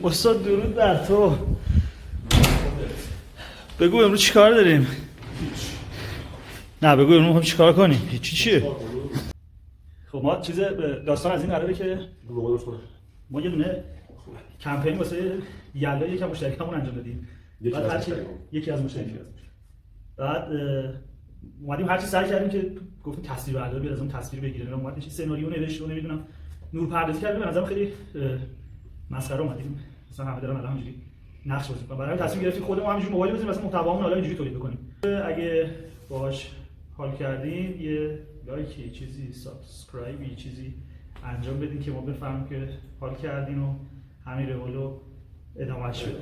استاد درود بر تو. بگو امروز چیکار داریم؟ نه بگو امروز چیکار کنیم؟ هیچی چیه؟ خب ما چیز داستان از این قراره که ما یه دونه کمپین واسه یلا یکم مشترکمون انجام بدیم. یکی از مشترکان. بعد اومدیم هر چی سعی کردیم که گفتیم تصویر بردار بیاد، از اون تصویر بگیره. اومدیم سناریو نوشت و نمیدونم نورپردازی کردیم. به نظرم خیلی مسخره اومدیم. مثلا همه دارن همینجوری نقش بازی می‌کنن. برای تصویر گرفتیم خودمون همینجوری موبایل بزنیم مثلا محتوامون حالا اینجوری تولید بکنیم. اگه باهاش حال کردین یه لایک، چیزی سابسکرایب، چیزی انجام بدین که ما بفهمیم که حال کردین و همین روالو ادامهش بدیم.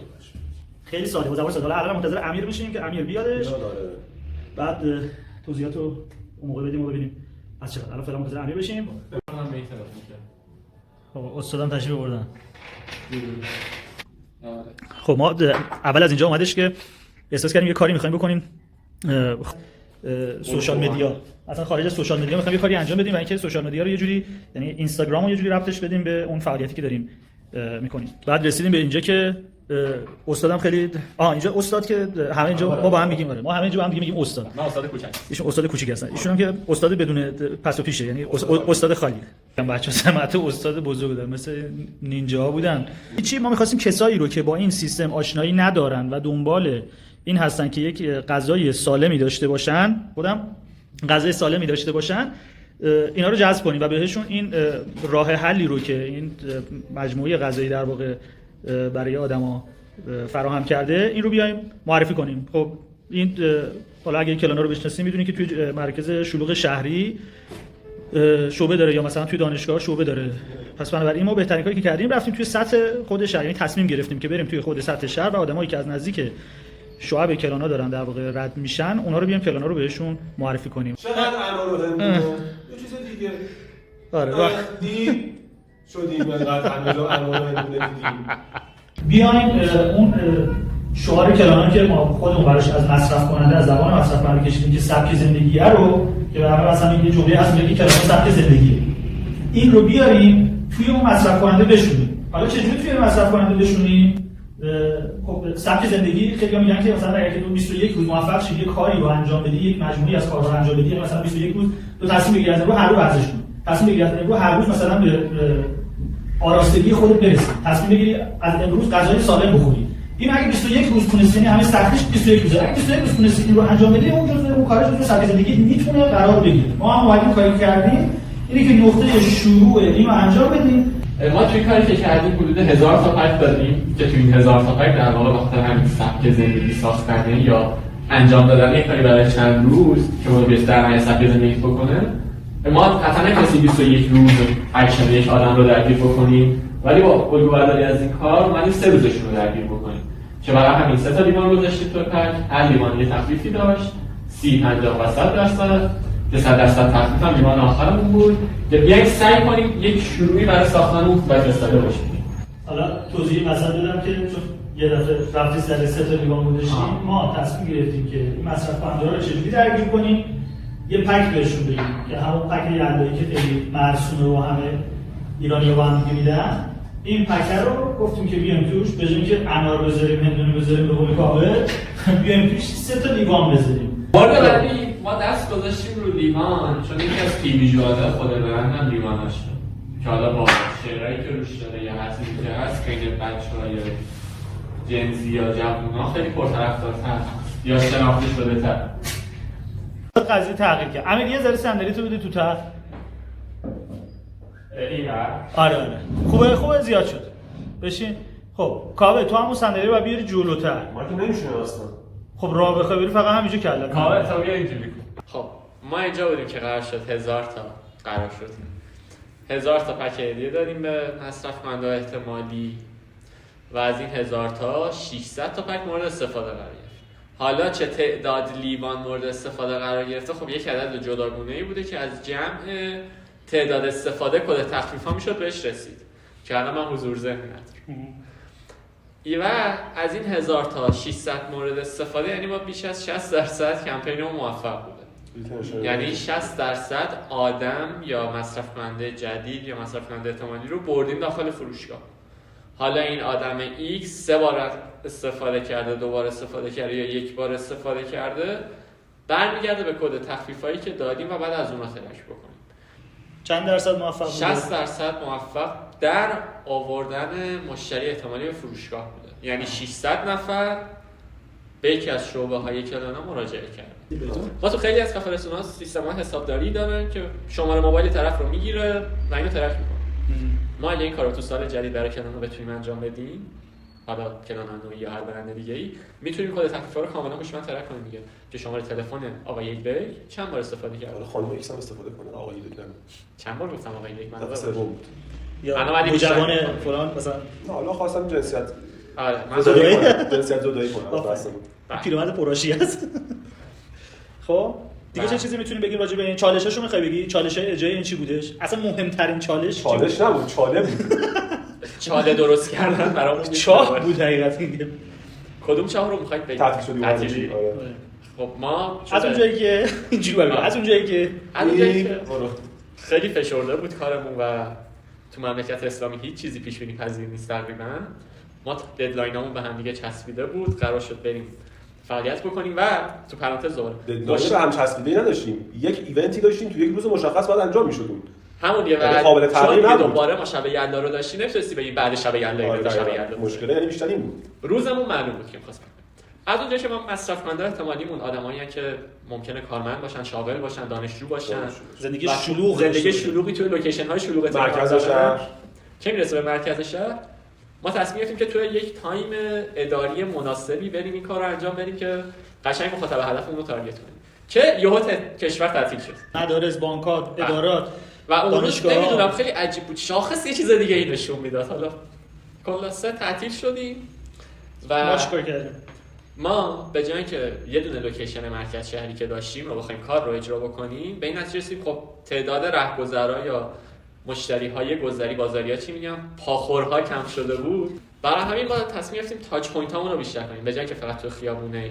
خیلی ساده بود، زبان ساده. حالا الان منتظر امیر بشیم که امیر بیادش. بعد توضیحاتو اون موقع بدیم و ببینیم از چقدر. الان فعلا منتظر امیر بشیم. خب استادم تشریف آوردن. خب ما اول از اینجا اومدش که احساس کردیم یه کاری می‌خوایم بکنیم سوشال مدیا، اصلا خارج از سوشال مدیا می‌خوایم یه کاری انجام بدیم و اینکه سوشال مدیا رو یه جوری، یعنی اینستاگرام رو یه جوری ربطش بدیم به اون فعالیتی که داریم می‌کنیم. بعد رسیدیم به اینجا که استادم خیلی اینجا استاد که همه اینجا ما با هم میگیم، ما همه اینجا با هم میگیم استاد. من استاد کوچیک. ایشون استاد کوچیک هستن. ایشون هم که استاد بدون پس و پیشه، یعنی استاد خالی. بچه‌ها سمت استاد بزرگ بودن، مثل نینجاها بودن. چی ما می‌خواستیم کسایی رو که با این سیستم آشنایی ندارن و دنبال این هستن که یک غذای سالمی داشته باشن، غذای سالمی داشته باشن، اینا رو جذب کنیم و بهشون این راه حلی رو که این مجموعه غذایی در واقع برای آدما فراهم کرده این رو بیایم معرفی کنیم. خب این حالا اگه کلانا رو بشناسید میدونید که توی مرکز شلوغ شهری شعبه داره یا مثلا توی دانشگاه شعبه داره. پس بنابراین ما بهترین کاری که کردیم رفتیم توی سطح خود شهر، یعنی تصمیم گرفتیم که بریم توی خود سطح شهر و آدمایی که از نزدیک شعب کلانا دارن در واقع رد میشن اونها رو بیایم کلانا رو بهشون معرفی کنیم. چقدر انار یه چیز دیگه. آره دید شدیم اینقدر انار دیدیم. بیایم اون شعار کلانا که ما خودمون براش از مصرف کننده از زبان مصرف کننده کشیدیم که سبک زندگیه رو که به هر مثلا یه جمله هست میگه کلانا سبک زندگیه، این رو بیاریم توی اون مصرف کننده بشونیم. حالا چجوری توی مصرف کننده بشونیم؟ خب سبک زندگی خیلی میگن که مثلا اگه تو 21 روز موفق شی یه کاری رو انجام بدی، یک مجموعی از کارها رو انجام بدی، مثلا 21 روز تو تصمیم بگیری از امروز هر روز ورزش کنی، تصمیم بگیری از امروز هر روز مثلا به آراستگی خودت برسی، تصمیم بگیری از امروز غذای سالم بخوری. این اگه 21 روز تونستی، یعنی همه سختیش 21 روزه، اگه 21 روز تونستی این رو انجام بدی اون جزء اون کارش تو سبک زندگی میتونه قرار بگیره. ما هم اومدیم کاری کردیم اینه که نقطه شروع اینو انجام بدیم. ما توی کاری که کردیم حدود 1000 تا پک دادیم که توی این 1000 تا پک در واقع بخاطر همین سبک زندگی ساختن یا انجام دادن یک کاری برای چند روز که ما بیشتر در سبک زندگی بکنه، ما قطعا کسی 21 روز اکشن یک آدم رو درگیر بکنیم، ولی با الگوبرداری از این کار اومدیم 3 روزشون رو درگیر بکنیم که برای همین 3 تا لیوان گذاشتیم تو پک. هر لیوان یه تخفیفی داشت، 30، 50 و 100%. که 100% تخفیف هم لیوان آخرمون بود که بیایم سعی کنیم یک شروعی برای ساختن اون بچه داشته باشیم. حالا توضیح مثلا بدم که چون یه دفعه رفتیم سر 3 تا لیوان گذاشتیم، ما تصمیم گرفتیم که این مصرف کننده رو چجوری درگیر کنیم، یه پک بهشون بدیم که همون پک یلدایی که خیلی مرسومه و همه ایرانی‌ها با هم میدن. این پک رو گفتیم که بیایم توش به جای اینکه انار بذاریم، هندونه بذاریم به قول کاوه، بیایم توش 3 تا لیوان بذاریم. ولی ما دست گذاشتیم رو لیوان چون یکی از پیویژوال‌ها خود برند هم لیواناش که حالا با شعرهایی که روش داره یا هر چیزی که هست که این بچه‌های جنزی یا جوونا خیلی پرطرفدارتر یا شناخته شده‌تر. قضیه تغییر کرد. امیر یه ذره صندلی تو بده تو تا. آره خوبه زیاد شد. بشین. خب کاوه تو همون صندلی رو بیاری جلوتر. ما که نمیشونه اصلا. خب راه بخوای بری فقط همینجا کله. کاوه تا بیا اینجوری کن. خب ما اینجا بودیم که قرار شد 1000 تا قرار شد 1000 تا پک هدیه دادیم به مصرف کننده احتمالی و از این 1000 تا 600 تا پک مورد استفاده قرار گرفت. حالا چه تعداد لیوان مورد استفاده قرار گرفته؟ خب یک عدد جداگونه‌ای بوده که از جمع تعداد استفاده کد تخفیف‌ها میشد بهش رسید که الان من حضور ذهن ندارم. و از این 1000 تا 600 مورد استفاده یعنی ما بیش از 60% کمپینمون موفق بوده. یعنی 60% آدم یا مصرف کننده جدید یا مصرف کننده احتمالی رو بردیم داخل فروشگاه. حالا این آدم X 3 بار استفاده کرده، 2 بار استفاده کرده یا 1 بار استفاده کرده، برمیگرده به کد تخفیفایی که دادیم و بعد از اونها ترک بکنیم. چند درصد موفق بوده؟ 60% موفق در آوردن مشتری احتمالی به فروشگاه بوده. یعنی 600 نفر به یکی از شعبه‌های کلانا مراجعه کردن. ما تو خیلی از کافه رستوران سیستم‌ها حسابداری دارن که شماره موبایل طرف رو میگیره و اینو ترک میکنه. ما اگه این کارو تو سال جدید برای کلانا بتونیم انجام بدیم، حالا کلانا نوعی یا هر برند دیگه‌ای، میتونیم کد تخفیفا رو کاملا هوشمند ترک کنیم دیگه. که شماره تلفن آقای یکبک چند بار استفاده کرد؟ خانم ایکس هم استفاده کنه، آقای یک نمی‌کنه. چند بار گفتم آقای یک؟ من سوم بود. یا نوجوان فلان مثلا. حالا خواستم جنسیت آره من جنسیت زدایی کنم واسه پیرمرد پراشی است. خب دیگه چه چیزی میتونیم بگیم راجع به این چالشاشو میخوای بگی؟ چالشای اجرای این چی بودش؟ اصلا مهمترین چالش نبود، چاله بود. چاله درست کردن برامون چاه بود حقیقتا. کدوم چاه رو میخواید بگید؟ تعطیل شدی. خب ما از اونجایی که اینجوری بگم، از اونجایی که خیلی فشرده بود کارمون و تو مملکت اسلامی هیچ چیزی پیش بینی پذیر نیست تقریبا. ما ددلاینامون به هم دیگه چسبیده بود، قرار شد بریم فعالیت بکنیم و تو پرانتز دوباره ددلاین به هم چسبیده نداشتیم. یک ایونتی داشتیم تو یک روز مشخص باید انجام می‌شد. همون یه قابل تغییر نبود. دوباره ما شب یلدا رو داشتیم، نمی‌تونستی بگی بعد شب یلدا شب یلدا. مشکل یعنی بیشتر این بود. روزمون معلوم بود که می‌خواستیم. از اونجایی که ما مصرف کننده احتمالیمون آدمایین که ممکنه کارمند باشن، شاغل باشن، دانشجو باشن، زندگی شلوغی توی لوکیشن‌های شلوغ مرکز شهر که میرسه به مرکز شهر، ما تصمیم گرفتیم که توی یک تایم اداری مناسبی بریم این کار رو انجام بدیم که قشنگ مخاطب هدفمون رو تارگت کنیم که یهو کشور تعطیل شد. مدارس، بانک‌ها، ادارات و اون روز نمیدونم خیلی عجیب بود، شاخص یه چیز دیگه ای نشون میداد. حالا خلاصه تعطیل شدیم و ما چیکار کردیم؟ ما به جای اینکه یه دونه لوکیشن مرکز شهری که داشتیم رو بخوایم کار رو اجرا بکنیم، به این نتیجه رسیدیم خب تعداد رهگذرا یا مشتری‌های گذری بازاریا چی میگم پاخورها کم شده بود. برای همین ما تصمیم گرفتیم تاچ پوینتامون رو بیشتر کنیم. به جای اینکه فقط تو خیابون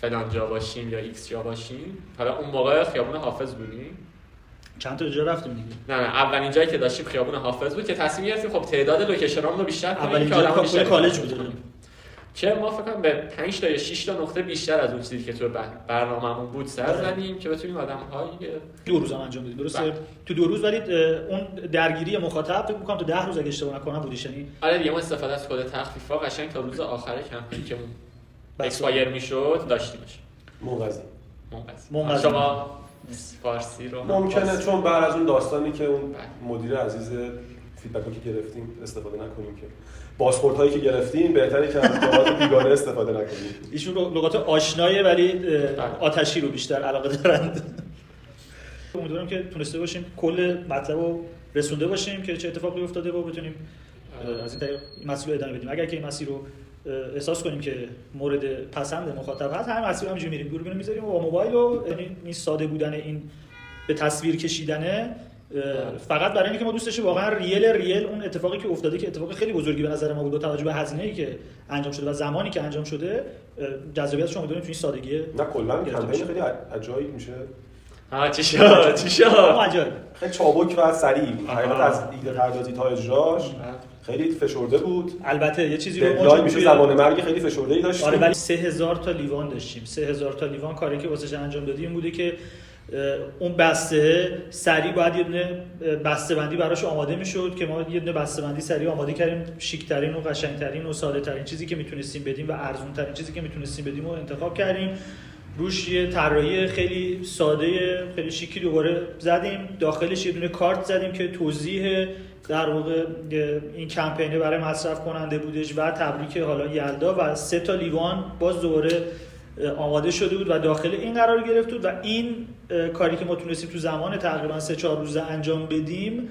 فلان جا باشیم یا ایکس جا باشیم، حالا اون موقع خیابون حافظ بودیم، چند تا جا رفتیم دیگه. نه اولین جایی که داشتیم خیابون حافظ بود که تصمیم گرفتیم خب تعداد لوکیشنامون رو بیشتر کنیم. اولین جایی که کالج بود که ما فکر کنم به 5 تا یا 6 تا نقطه بیشتر از اون چیزی که تو برنامه‌مون بود سر زدیم که بتونیم آدم‌های 2 روز هم انجام بدیم. درسته تو 2 روز، ولی اون درگیری مخاطب فکر می‌کنم تو 10 روز اگه اشتباه نکنم بودیش. یعنی آره دیگه ما استفاده از کد تخفیفا قشنگ تا روز آخر کمپین که اکسپایر میشد داشتیمش. منقضی. شما فارسی رو ممکنه چون بعد از اون داستانی که اون مدیر عزیز فیدبکی که گرفتیم استفاده نکنیم، که پاسپورت هایی که گرفتیم بهتره که از لغات بیگانه استفاده نکنیم. ایشون لغات آشنایه ولی آتشی رو بیشتر علاقه دارند. امیدوارم که تونسته باشیم کل مطلب رو رسونده باشیم که چه اتفاقی افتاده و بتونیم از این طریق مسیر رو ادامه بدیم. اگر که این مسیر رو احساس کنیم که مورد پسند مخاطب هست، همین مسیر رو همینجوری میریم، دوربین میذاریم و با موبایل رو، یعنی این ساده بودن، این به تصویر کشیدنه فقط برای اینکه ما دوست داشتیم واقعا ریل اون اتفاقی که افتاده، که اتفاق خیلی بزرگی به نظر ما بود با توجه به هزینه‌ای که انجام شده و زمانی که انجام شده، جذابیتش رو می‌دونیم تو این سادگی. نه کلا کمپین خیلی عجایب میشه. چی شد؟ خیلی چابک و سریع بود. حقیقت از ایده پردازی تا اجراش خیلی فشرده بود. البته یه چیزی رو ما میشه زمان مرگ خیلی فشرده‌ای داشتیم. آره ولی 3000 تا لیوان داشتیم. 3000 تا لیوان کاری که واسش انجام دادیم بوده که اون بسته سریع باید یه دونه بسته بندی براش آماده میشد که ما یه دونه بسته بندی سریع آماده کردیم، شیک ترین و قشنگ ترین و ساده ترین چیزی که میتونستیم بدیم و ارزون ترین چیزی که میتونستیم بدیم رو انتخاب کردیم. روش یه طراحی خیلی ساده خیلی شیکی دوباره زدیم، داخلش یه دونه کارت زدیم که توضیح در واقع این کمپینه برای مصرف کننده بودش و تبریک حالا یلدا و 3 تا لیوان باز دوباره آماده شده بود و داخل این قرار گرفت بود و این کاری که ما تونستیم تو زمان تقریبا 3-4 روزه انجام بدیم.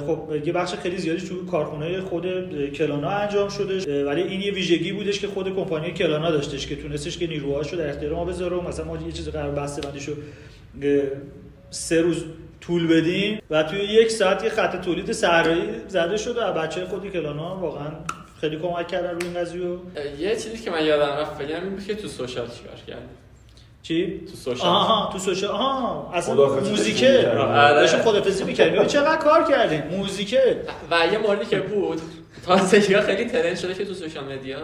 خب یه بخش خیلی زیادی تو کارخونه خود کلانا انجام شده، ولی این یه ویژگی بودش که خود کمپانی کلانا داشتش که تونستش که نیروهاشو در اختیار ما بذاره. مثلا ما یه چیز قرار بسته بندیشو 3 روز طول بدیم و توی 1 ساعت یه خط تولید صحرایی زده شد و بچه‌های خود کلانا واقعا خیلی کمک کردن روی این قضیه. یه چیزی که من یادم رفت بگم این بود که تو سوشال چیکار کردیم. چی؟ تو سوشال. تو سوشال. اصلا موزیکه. داشتیم خدافظی می‌کردیم. چقدر کار کردیم. موزیکه. و یه موردی که بود تازگی‌ها خیلی ترند شده که تو سوشال مدیا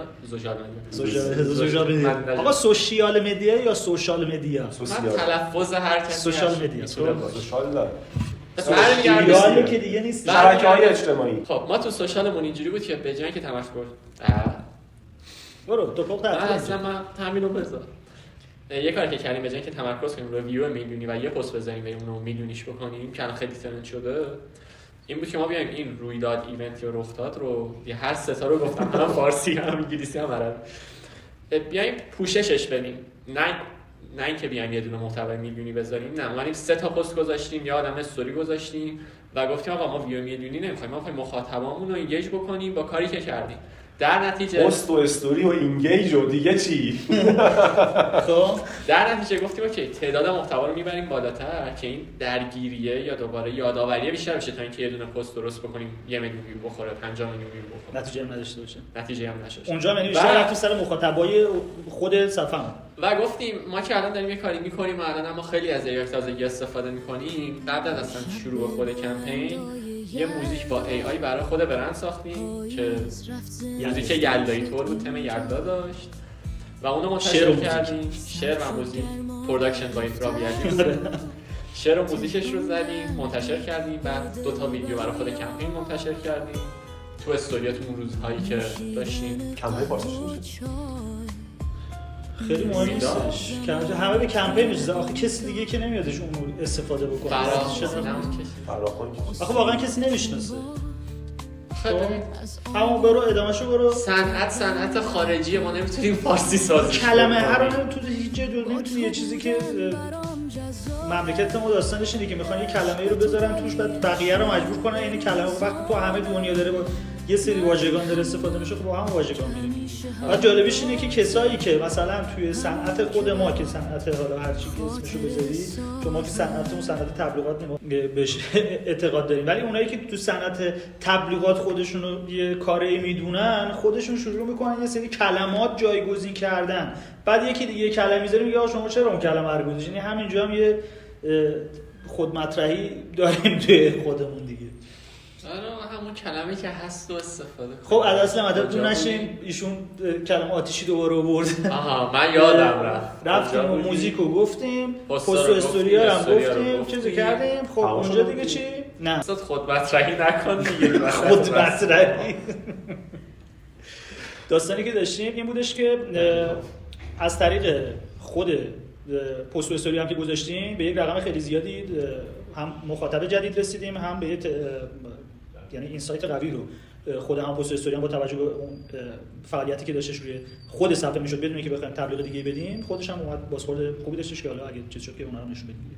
آقا سوشیال مدیا یا سوشال مدیا؟ من تلفظ هر کسی سوشال مدیا. سوشال نه. سوشیال که دیگه نیست. شبکه‌های اجتماعی. خب ما تو سوشالمون اینجوری بود که به جای که تمرکز برو تو پاک اصلا من تامینو بذار. یه کاری که کردیم به جای که تمرکز کنیم روی ویو میلیونی و یه پست بزنیم و اونو میلیونیش بکنیم که الان خیلی ترند شده، این بود که ما بیایم این رویداد ایونت یا رخداد رو هر سه تا رو گفتم، هم فارسی هم انگلیسی هم عربی، بیایم پوششش بدیم. نه اینکه بیایم یه دونه محتوای میلیونی بذاریم، نه ما 3 تا پست گذاشتیم، یا آدم استوری گذاشتیم و گفتیم آقا ما ویو میلیونی نمیخوایم، ما میخوایم مخاطبامون رو اینگیج بکنیم با کاری که کردیم. در نتیجه پست و استوری و اینگیج و دیگه چی؟ خب در نتیجه گفتیم اوکی تعداد محتوا رو میبریم بالاتر که این درگیریه یا دوباره یادآوری بیشتر بشه تا اینکه یه دونه پست درست بکنیم 1 میلیون ویو بخوره 50 میلیون ویو بخوره نتیجه هم نداشته باشه. نتیجه هم نشه. اونجا یعنی بیشتر رفتیم سر مخاطبای خود صفحه و گفتیم ما که الان داریم یه کاری میکنیم و الان ما خیلی از AI تازگی استفاده میکنیم، قبل از اصلا شروع خود کمپین یه موزیک با AI برای خود برند ساختیم که موزیک یلدایی طور بود، تم یلدا داشت و اونو منتشر کردیم. شعر و موزیک پروداکشن با راویالی شعر و موزیکش رو زدیم منتشر کردیم، بعد 2 تا ویدیو برای خود کمپین منتشر کردیم تو استوریاتون روزهایی که داشتیم. کمپین پاسش میشه خیلی مهم نیستش. همه به کمپین می‌رسن. آخه کسی دیگه که نمیادش اون رو استفاده بکنه. فراخوان آخه واقعا کسی نمیشناسه. خب همون برو ادامهشو برو. صنعت خارجی ما نمیتونیم فارسی سازی کلمه هر رو نمیتونی هیچ جای دنیا نمیتونی یه چیزی که مملکت ما داستانش اینه که میخوان یه کلمه‌ای رو بذارن توش بعد بقیه رو مجبور کنن این کلمه وقتی تو همه دنیا داره با یه سری واژگان داره استفاده میشه، خب با هم واژگان میریم. بعد جالبیش اینه که کسایی که مثلا توی صنعت خود ما که صنعت حالا هر چی که اسمشو بذاری، چون ما تو صنعت تبلیغات بهش اعتقاد داریم، ولی اونایی که تو صنعت تبلیغات خودشون رو یه کاری میدونن، خودشون شروع میکنن یه سری کلمات جایگزین کردن. بعد یکی دیگه کلمه میذاره میگه شما چرا اون کلمه رو گذاشتین. یعنی همینجا هم یه خود مطرحی داریم توی خودمون دیگه. آره همون کلمه‌ای که هست رو استفاده کنیم. خب از اصل مدد نشیم ایشون کلمه آتیشی دوباره آورد. آها من یادم رفتیم و موزیک رو گفتیم، پست و استوریا رو هم گفتیم، چیزی کردیم. خب اونجا دیگه چی؟ نه اصلا خود مطرحی نکن دیگه. خود مطرحی. داستانی که داشتیم این بودش که از طریق خود پست و استوری هم که گذاشتیم به یک رقم خیلی زیادی هم مخاطب جدید رسیدیم، هم به یعنی اینسایت قوی رو خود هم پست و استوری هم با توجه به اون فعالیتی که داشتش روی خود صفحه میشد بدون که بخوایم تبلیغ دیگه بدیم، خودش هم اومد بازخورد خوبی داشتش که حالا اگه چیز شد که اونها رو نشون بدیم.